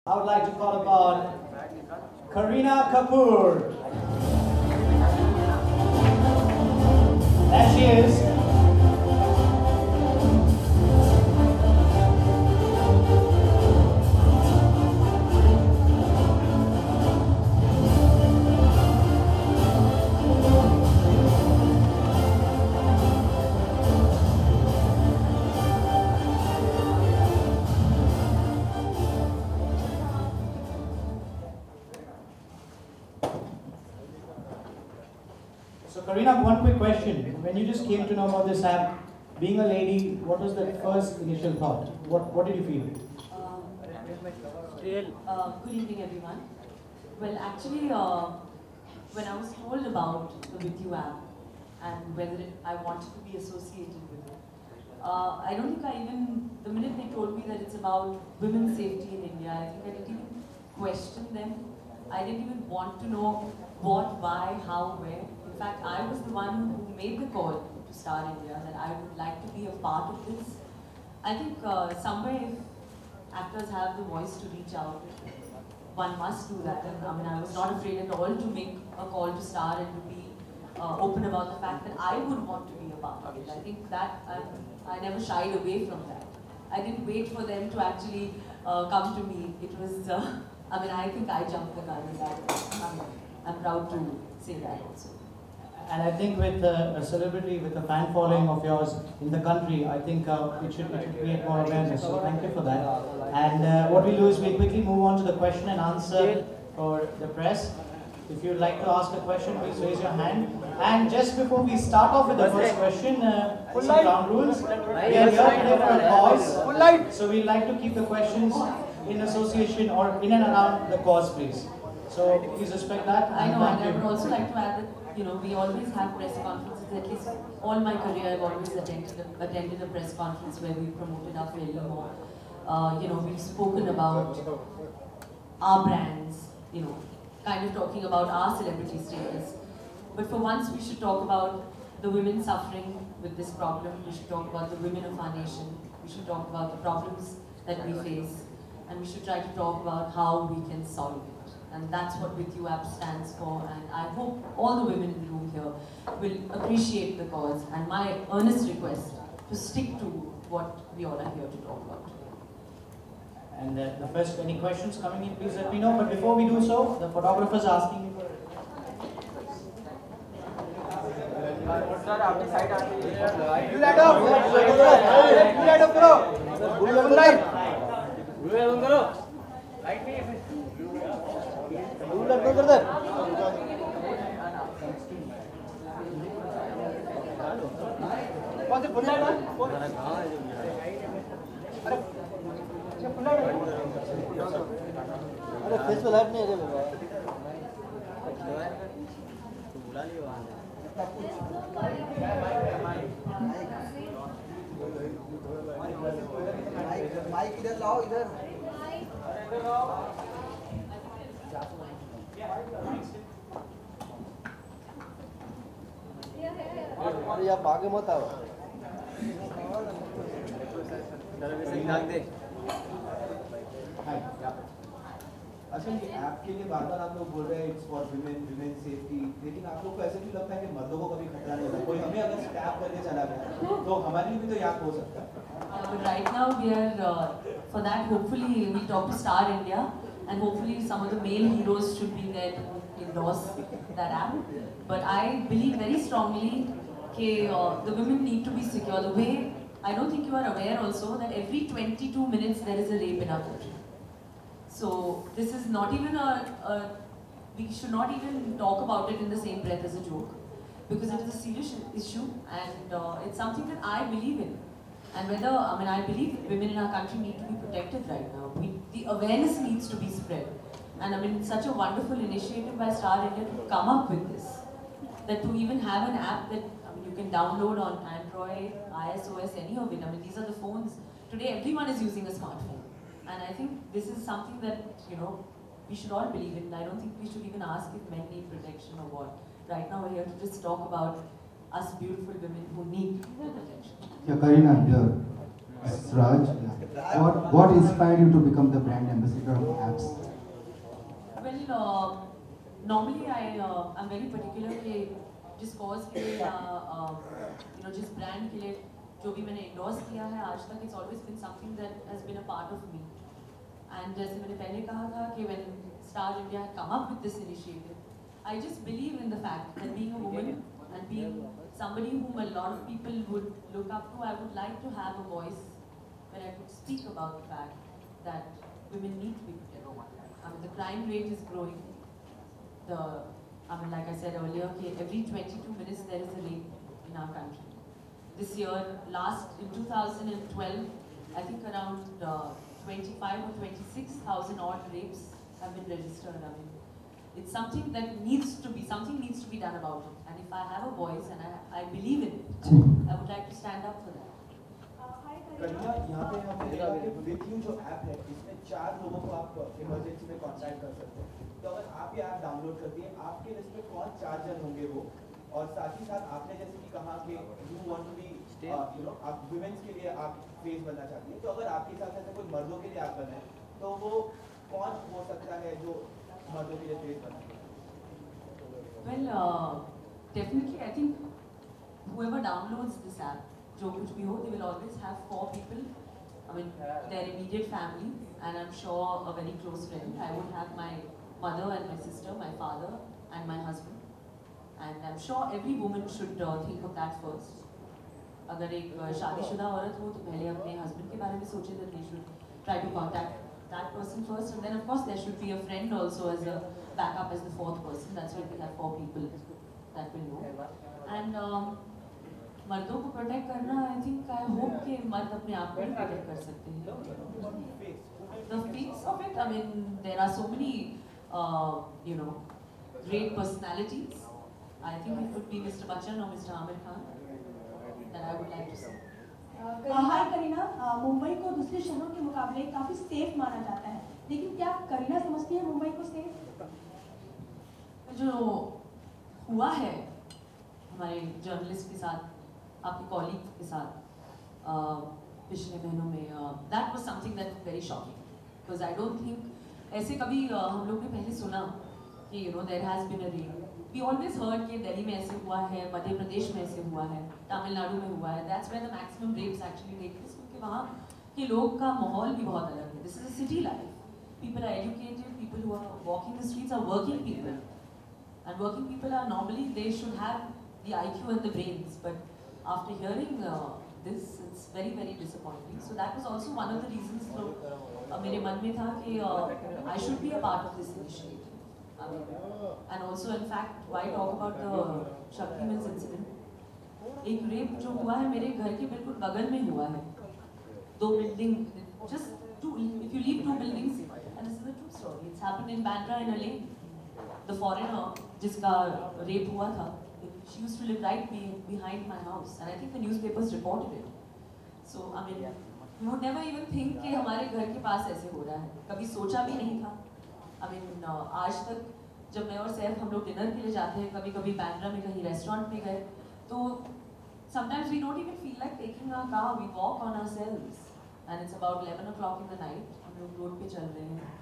I would like to call upon Kareena Kapoor. There she is. So Kareena, one quick question. When you just came to know about this app, being a lady, what was the first initial thought? What did you feel? Good evening, everyone. Well, actually, when I was told about the With You app and whether I wanted to be associated with it, I don't think the minute they told me that it's about women's safety in India, I think I didn't even question them. I didn't even want to know what, why, how, where. In fact, I was the one who made the call to Star India that I would like to be a part of this. I think somewhere if actors have the voice to reach out, one must do that. And I mean, I was not afraid at all to make a call to Star and to be open about the fact that I would want to be a part of it. I think that I never shied away from that. I didn't wait for them to actually come to me. It was, I think I jumped the gun in that. I'm proud to say that also. And I think with a celebrity, with a fan following of yours in the country, I think it should create more awareness. So thank you for that. And what we'll do is we'll quickly move on to the question and answer for the press. If you'd like to ask a question, please raise your hand. And just before we start off with the first question, some ground rules. We are here today for a cause. So we'd like to keep the questions in association or in and around the cause, please. So please respect that. I know, and I would also like to add that we always have press conferences. At least all my career, I've always attended a press conference where we promoted our film or we've spoken about our brands, kind of talking about our celebrity status. But for once, we should talk about the women suffering with this problem. We should talk about the women of our nation. We should talk about the problems that we face, and we should try to talk about how we can solve it. And that's what With You app stands for, and I hope all the women in the room here will appreciate the cause, and my earnest request to stick to what we all are here to talk about. And the first, any questions coming in, please let me know. But before we do so, the photographer is asking you for... You light up! You light up, bro! Full light! Light me. Light कर दे कौन से full light है अरे full light अरे face पे light नहीं है रे बाबा तो बुला लियो माइक इधर लाओ इधर अरे आप आगे मत आओ अच्छा ये ऐप के लिए बार-बार आप लोग बोल रहे हैं इट्स फॉर विमेन सेफ्टी, लेकिन आप लोग को ऐसे क्यों लगता है कि मर्दों को कभी खतरा नहीं होता? कोई हमें अगर स्टैप करके चला गया तो हमारे लिए भी तो याद हो सकता है. But right now we are for that hopefully we talk to Star India, and hopefully some of the male heroes should be there to endorse that app. But I believe very strongly that the women need to be secure. The way I don't think you are aware also that every 22 minutes there is a rape in our country. So this is not even we should not even talk about it in the same breath as a joke, because it is a serious issue, and it's something that I believe in. And whether, I believe women in our country need to be protected right now. The awareness needs to be spread. And it's such a wonderful initiative by Star India to come up with this. That to even have an app that you can download on Android, iOS, any of it. These are the phones. Today everyone is using a smartphone. And I think this is something that, we should all believe in. I don't think we should even ask if men need protection or what. Right now we're here to just talk about us beautiful women who need the protection. Yeah, Kareena, here. Raj, what inspired you to become the brand ambassador of apps? Well, normally I'm very particular कि जिस cause के लिए या जिस brand के लिए जो भी मैंने endorse किया है आज तक it's always been something that has been a part of me. And जैसे मैंने पहले कहा था कि when Star India had come up with this initiative, I just believe in the fact that being a woman and being somebody whom a lot of people would look up to, I would like to have a voice where I could speak about the fact that women need to be protected. I mean, the crime rate is growing. Like I said earlier, every 22 minutes there is a rape in our country. This year, in 2012, I think around 25 or 26,000 odd rapes have been registered. I mean, it's something that something needs to be done about it. And if I have a voice and I believe in it, I would like to stand up for that. कन्या, यहाँ पे हम देखा कि with you जो app है इसमें 4 लोगों को आप इमरजेंसी में कांटेक्ट कर सकते हैं। तो अगर आप ये ऐप डाउनलोड करती हैं, आपके लिस्ट में कौन 4 जन होंगे वो, और साथ ही साथ आपने जैसे कि कहा कि यू वांट टू बी आप वुमेन्स के लिए आप फेस बनना चाहती हैं, तो अगर आपके हिसाब से कोई मर्दों के लिए ऐप बना है तो वो कौन हो सकता है जो मर्दों के लिए फेस बना है? Well, definitely I think whoever downloads this app, जो कुछ भी हो, they will always have 4 people. I mean, their immediate family, and I'm sure a very close friend. I would have my mother and my sister, my father and my husband. And I'm sure every woman should think of that first. अगर एक शादीशुदा औरत हो तो पहले अपने husband के बारे में सोचे that they should try to contact that person first, and then of course there should be a friend also as a backup as the 4th person. That's why we have 4 people that will know. And मर्दों को protect करना, I think I hope कि मर्द अपने आप को protect कर सकते हैं. The face of it, I mean, there are so many, great personalities. I think it would be Mr. Bachchan or Mr. Amir Khan that I would like to see. हाय करीना, मुंबई को दूसरे शहरों के मुकाबले काफी सेफ माना जाता है, लेकिन क्या करीना समझती है मुंबई को सेफ? जो हुआ है हमारे जर्नलिस्ट के साथ, आपके कॉलीग के साथ पिछले महीनों में, that was something that very shocking, because I don't think ऐसे कभी हम लोग ने पहले सुना कि there has been a rape. We always heard कि दिल्ली में ऐसे हुआ है, मध्य प्रदेश में ऐसे हुआ है, तमिलनाडु में हुआ है. That's where the maximum rapes actually take place, क्योंकि वहाँ के लोग का माहौल भी बहुत अलग है. This is a city life. People are educated, people who are walking the streets are working people. And working people are normally, they should have the IQ and the brains. But after hearing this, it's very, very disappointing. So that was also one of the reasons मेरे मन में था कि I should be a part of this initiative. And also, in fact, why talk about the Shakti Mills incident? एक rape जो हुआ है मेरे घर के बिल्कुल बगल में हुआ है. 2 building, just two, if you leave 2 buildings, and this is a true story. It's happened in Bandra in LA. The foreigner जिसका rape हुआ था, she used to live right behind my house, and I think the newspapers reported it. So I mean, you would never even think कि हमारे घर के पास ऐसे हो रहा है. कभी सोचा भी नहीं था. I mean, आज तक जब मैं और सैफ हम लोग डिनर के लिए जाते हैं, कभी-कभी बैंड्रा में कहीं रेस्टोरेंट में गए, तो sometimes we don't even feel like taking our car. We walk on ourselves, and it's about 11 o'clock in the night. हम लोग रोड पे चल रहे हैं.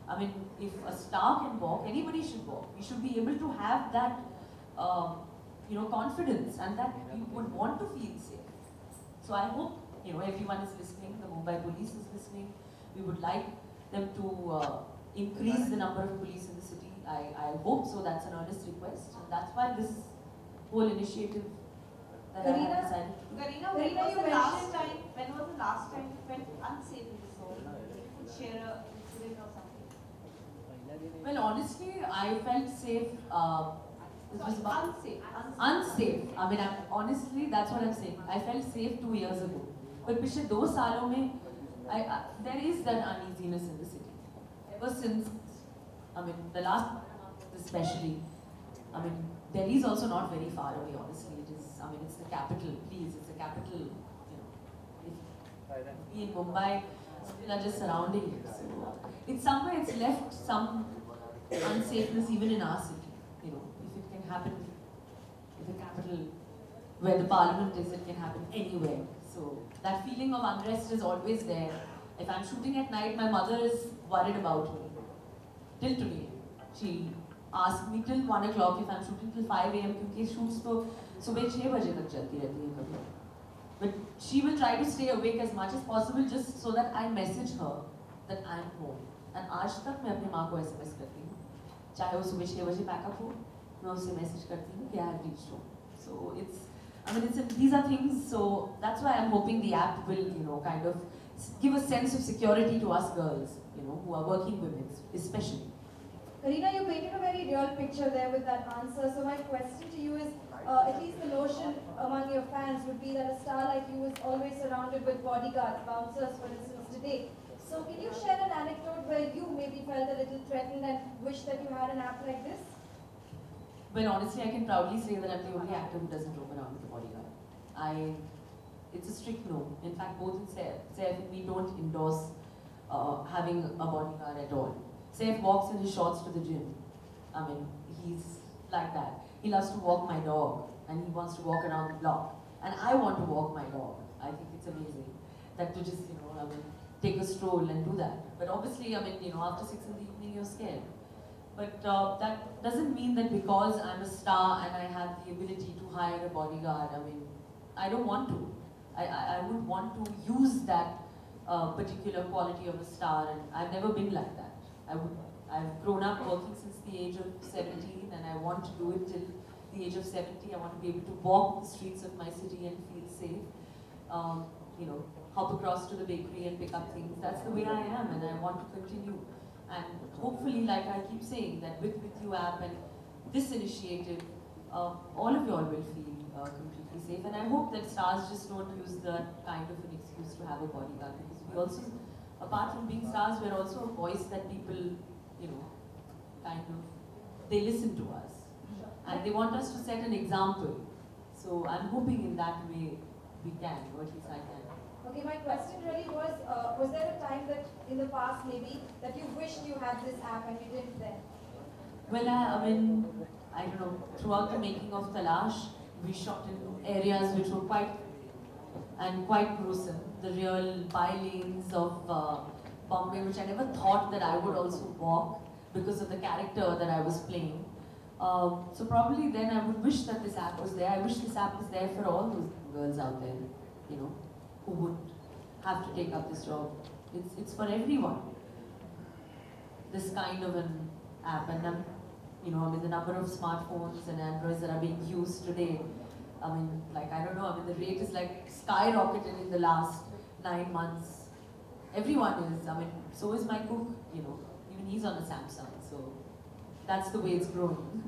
I mean, if a star can walk, anybody should walk. We should be able to have that, confidence, and that we would want to feel safe. So I hope, everyone is listening. The Mumbai police is listening. We would like them to increase the number of police in the city. I hope so. That's an earnest request, and that's why this whole initiative that I have decided to do. Garina, when was the last time you felt unsafe in this home? You could share a incident or something. Well, honestly, I felt safe. It was unsafe. I mean, honestly, that's what I'm saying. I felt safe 2 years ago. But पिछले 2 सालों में, there is that uneasiness in the city. Ever since, I mean, the last month especially. I mean, Delhi is also not very far away. Honestly, it is. I mean, it's the capital. Please, it's the capital. If we in Mumbai still are just surrounding it. So it's somewhere. It's left some unsafeness even in our city. If it can happen in the capital where the parliament is, it can happen anywhere. So that feeling of unrest is always there. If I'm shooting at night, my mother is worried about me. Till today. She asks me till 1 o'clock if I'm shooting till 5 a.m. क्योंकि shoots तो सुबह 6 बजे तक चलती रहती है कभी. But she will try to stay awake as much as possible just so that I message her that I'm home. And आज तक मैं अपनी माँ को SMS करती हूँ. चाहे वो सुबह 6 बजे पैकअप हो, मैं उसे मैसेज करती हूँ कि I have reached home. So these are things. So that's why I'm hoping the app will, kind of give a sense of security to us girls, who are working women, especially. Kareena, you painted a very real picture there with that answer. So my question to you is, at least the notion among your fans would be that a star like you is always surrounded with bodyguards, bouncers, for instance, today. So can you share an anecdote where you maybe felt a little threatened and wish that you had an app like this? Well, honestly, I can proudly say that I'm the only actor who doesn't roam around with a bodyguard. It's a strict no. In fact, both in Saif and me don't endorse having a bodyguard at all. Saif walks in his shorts to the gym. He's like that. He loves to walk my dog, and he wants to walk around the block. And I want to walk my dog. I think it's amazing that to just, take a stroll and do that. But obviously, after 6 in the evening, you're scared. But that doesn't mean that because I'm a star and I have the ability to hire a bodyguard, I don't want to. I would want to use that particular quality of a star, and I've never been like that. I've grown up working since the age of 17, and I want to do it till the age of 70. I want to be able to walk the streets of my city and feel safe. Hop across to the bakery and pick up things. That's the way I am, and I want to continue. And hopefully, like I keep saying, that with You app and this initiative, all of y'all will feel completely safe. And I hope that stars just don't use that kind of an excuse to have a bodyguard, because we also, apart from being stars, we're also a voice that people, they listen to us. And they want us to set an example. So I'm hoping in that way we can, or at least I can. Okay, my question really was there a time that in the past maybe that you wished you had this app and you didn't then? Well, I don't know, throughout the making of Talash, we shot in areas which were quite gruesome. The real by-lanes of Bombay, which I never thought that I would also walk because of the character that I was playing. So probably then I would wish that this app was there. I wish this app was there for all those girls out there, who would have to take up this job. It's for everyone. This kind of an app, and the number of smartphones and Androids that are being used today, I don't know, the rate is like skyrocketed in the last 9 months. Everyone is, so is my cook, even he's on a Samsung, so that's the way it's growing.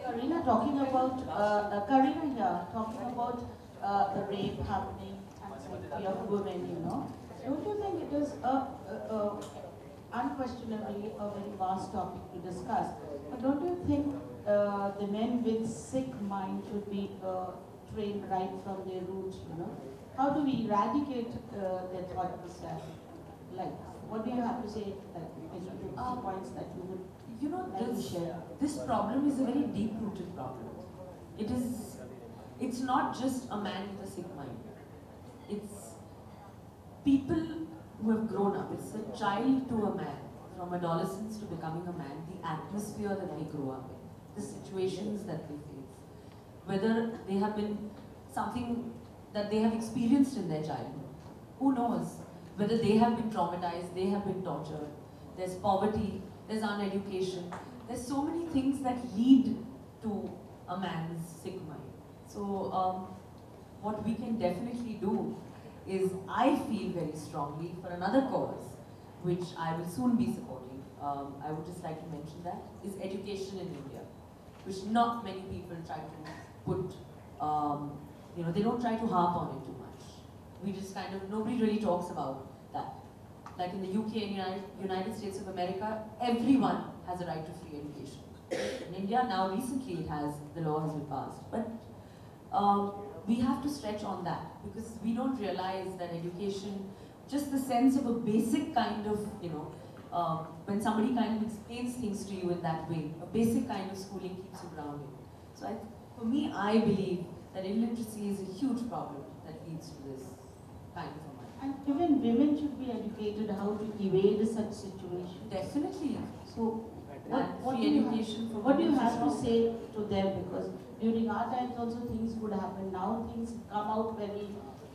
Kareena, talking about, Kareena here, talking about the rape happening and safety of women, don't you think it is unquestionably a very vast topic to discuss, but don't you think the men with sick mind should be trained right from their roots, How do we eradicate their thought process? Like, what do you have to say, points that you would this problem is a very deep-rooted problem. It's not just a man with a sick mind. It's people who have grown up. It's a child to a man, from adolescence to becoming a man, the atmosphere that they grow up in, the situations that they face, whether they have been something that they have experienced in their childhood. Who knows? Whether they have been traumatized, they have been tortured. There's poverty, there's uneducation. There's so many things that lead to a man's sick mind. So what we can definitely do is, I feel very strongly for another cause, which I will soon be supporting. I would just like to mention that, is education in India, which not many people try to put, they don't try to harp on it too much. We just nobody really talks about that. Like in the UK and United States of America, everyone has a right to free education. In India, now recently the law has been passed. But we have to stretch on that, because we don't realize that education, just the sense of a basic kind of, when somebody explains things to you in that way, a basic kind of schooling keeps you grounded. So for me, I believe that illiteracy is a huge problem that leads to this. kind of a mind. And even women should be educated how to evade such situations. Definitely. So, And what free do you education for what do you women have is to wrong. say to them? Because during our times also things would happen. Now things come out very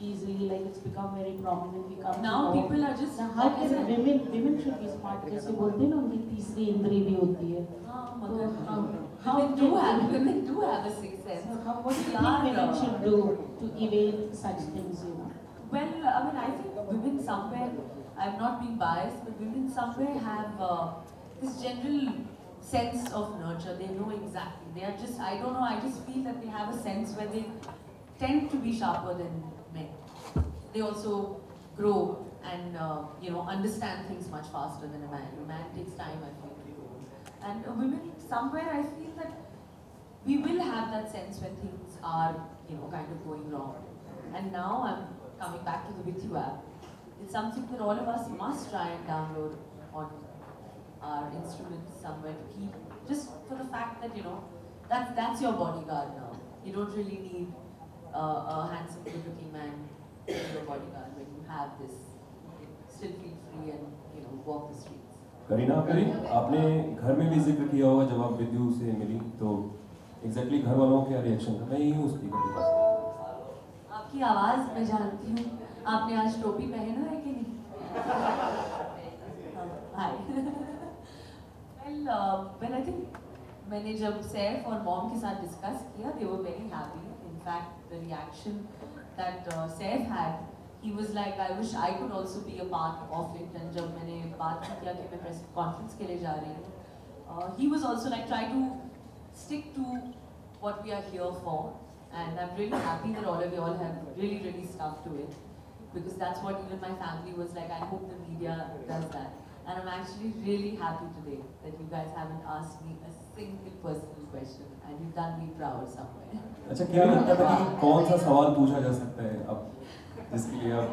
easily, like it's become very prominent. We come to Now know. people are just. Now, how can women should be smart? जैसे बोलते हैं ना उनकी तीसरी इंद्री भी होती है. How women do have a sixth sense. So how, what do you We think are, women should do to evade such things? Well, I mean, I think women somewhere, I'm not being biased, but women somewhere have this general sense of nurture. They know exactly. They are just, I don't know, I just feel that they have a sense where they tend to be sharper than men. They also grow and, understand things much faster than a man. A man takes time, I feel. And women, somewhere I feel that we will have that sense when things are, kind of going wrong. And now I'm coming back to the With You app. It's something that all of us must try and download on our instruments somewhere to keep, just for the fact that, that's your bodyguard now. You don't really need a handsome, good-looking man to be your bodyguard when you have this. You can still feel free and, walk the streets. Kareena, आपने घर में भी जिक्र किया होगा जब आप विद्यु से मिली तो एग्जैक्टली घर वालों का रिएक्शन था? मैं ही हूँ स्पीकर के पास। आपकी आवाज़ मैं जानती हूँ। आपने आज टोपी पहना है कि नहीं? हाय। Well, I think मैंने जब सैफ और मॉम के साथ डिस्कस किया, they were very happy. In fact, the reaction that Saif had, he was like, I wish I could also be a part of it. And जब मैंने बात किया कि मैं press conference के लिए जा रही हूँ, he was also like, try to stick to what we are here for. And I'm really happy that all of you all have really, really stuck to it. Because that's what even my family was like, I hope the media does that. And I'm actually really happy today that you guys haven't asked me a single personal question and you've done me proud somewhere. अच्छा, क्या लगता था कि कौन सा सवाल पूछा जा सकता है अब जिसके लिए आप?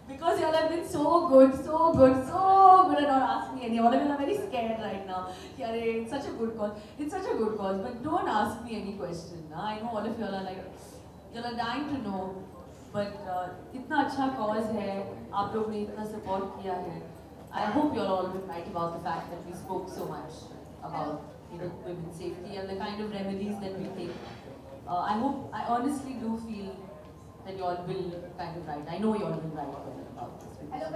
Because y'all have been so good at not asking any. All of you are very scared right now. Yeah, it's such a good cause. It's such a good cause, but don't ask me any question. I know all of y'all are like, y'all are dying to know. But इतना अच्छा cause है, आप लोग ने इतना support किया है. I hope you're all right about the fact that we spoke so much about women's safety and the kind of remedies that we take. I honestly do feel that you all will kind of right. I know you all will write about this.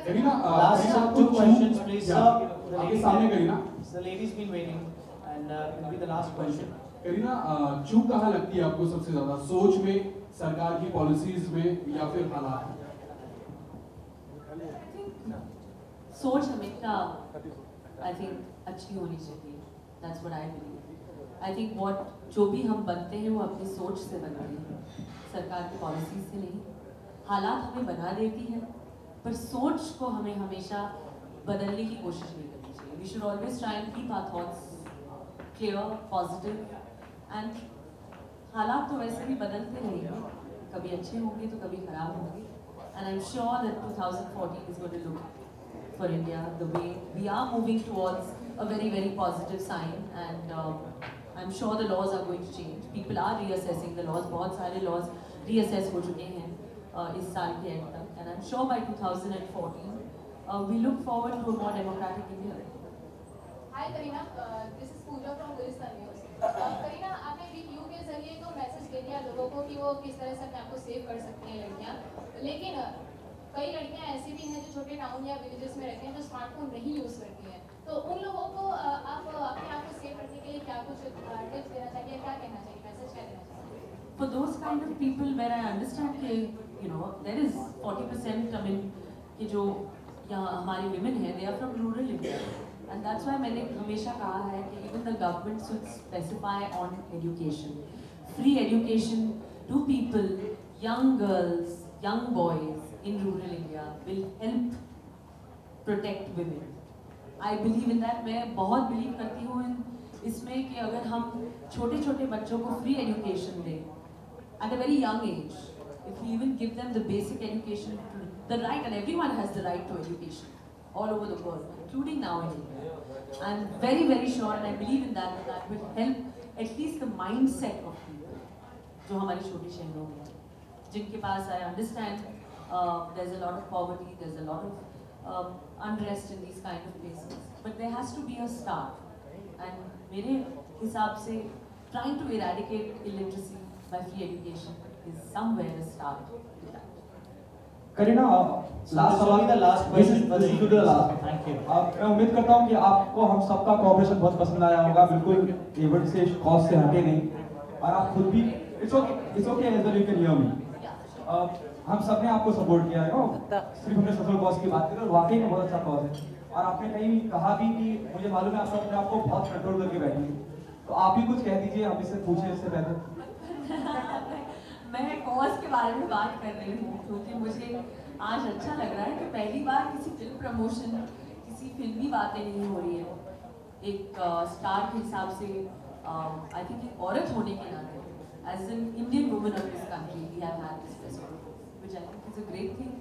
Kariina, last two questions, please, sir. The lady's been waiting, and it will be the last question. Kareena, चूक कहाँ लगती है आपको सबसे ज़्यादा? सोच में, सरकार की पॉलिसीज में, या फिर हालात? सोच हमेशा, I think, अच्छी होनी चाहिए. That's what I believe. I think जो भी हम बनते हैं वो अपनी सोच से बनते हैं, सरकार की पॉलिसी से नहीं. हालात हमें बना देती है, पर सोच को हमें हमेशा बदलने की कोशिश नहीं करनी चाहिए. We should always try and keep our thoughts clear, positive, and हालात तो वैसे भी बदलते रहेंगे. कभी अच्छे होंगे तो कभी खराब होंगे. And I'm sure that 2014 is going to look for India the way we are moving towards a very, very positive sign. And I'm sure the laws are going to change. People are reassessing the laws. बहुत सारे laws reassess हो चुके हैं इस साल के end तक. And I'm sure by 2014 we look forward to a more democratic India. Hi Kariina, this is Pooja from Gulistan News. Kariina, आपने वीडियो के जरिए तो मैसेज दे दिया लोगों को कि वो किस तरह से अपने आप को सेव कर सकती हैं लड़कियां. लेकिन कई लड़कियां ऐसी भी हैं जो छोटे टाउन या विलेजेस में रहती हैं जो स्मार्टफोन नहीं यूज करती हैं. तो उन लोगों को आप अपने आप को सेव करने के लिए क्या कुछ टिप्स देना चाहिए, क्या कहना चाहिए, मैसेज क्या देना चाहिए? For those kind of people where I understand that there is 40%, I mean, कि जो यहाँ हमारी women हैं, they are from rural India. And that's why मैंने हमेशा कहा है कि even the government should specify on education. Free education to people, young girls, young boys in rural India will help protect women. I believe in that. मैं बहुत believe करती हूँ इसमें कि अगर हम छोटे छोटे बच्चों को free education दें at a very young age, if we even give them the basic education, the right, and everyone has the right to education all over the world, including now in India. I'm very, very sure, and I believe in that will help at least the mindset of people जो हमारे छोटे शहरों में हैं. जिनके पास I understand there is a lot of poverty, there is a lot of unrest in these kind of places, but there has to be a start. And मेरे हिसाब से trying to eradicate illiteracy by free education is somewhere a start. Kareena, last सवाल the last question for the last. Thank you. मैं उम्मीद करता हूँ कि आपको हम सबका कोऑपरेशन बहुत पसंद आया होगा, बिल्कुल इवेंट से कॉज से हटे नहीं, और आप खुद भी it's okay as well you can hear me. हम सब ने आपको सपोर्ट किया है, सिर्फ हमने सोशल कॉज की बात करी और वाकई में बहुत अच्छा कॉज है, और आपने कहीं कहा भी कि मुझे मालूम है आप अपने आप को बहुत कंट्रोल करके बैठी हैं, तो आप ही कुछ कह दीजिए, हम इससे पूछे इससे पहले। मैं कॉज के बारे में बात कर रही हूँ क्योंकि मुझे आज अच्छा लग रहा है कि पहली बार किसी फिल्म प्रमोशन, किसी फिल्मी बातें नहीं हो रही है। एक स्टार के हिसाब से आई थिंक एक औरत होने के नाते, as an Indian woman of this country, we have had this festival, which I think is a great thing.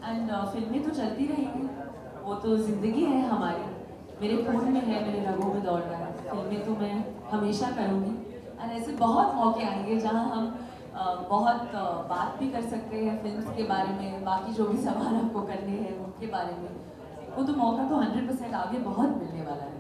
And फिल्में तो चलती रहेंगी, वो तो जिंदगी है हमारी, मेरे खून में है, मेरे रगों में दौड़ रहा है। फिल्में तो मैं हमेशा करूँगी, एंड ऐसे बहुत मौके आएंगे जहाँ हम बहुत बात भी कर सकते हैं फिल्म्स के बारे में, बाकी जो भी सवाल आपको करने हैं उनके बारे में, वो तो मौका तो 100% आगे बहुत मिलने वाला है।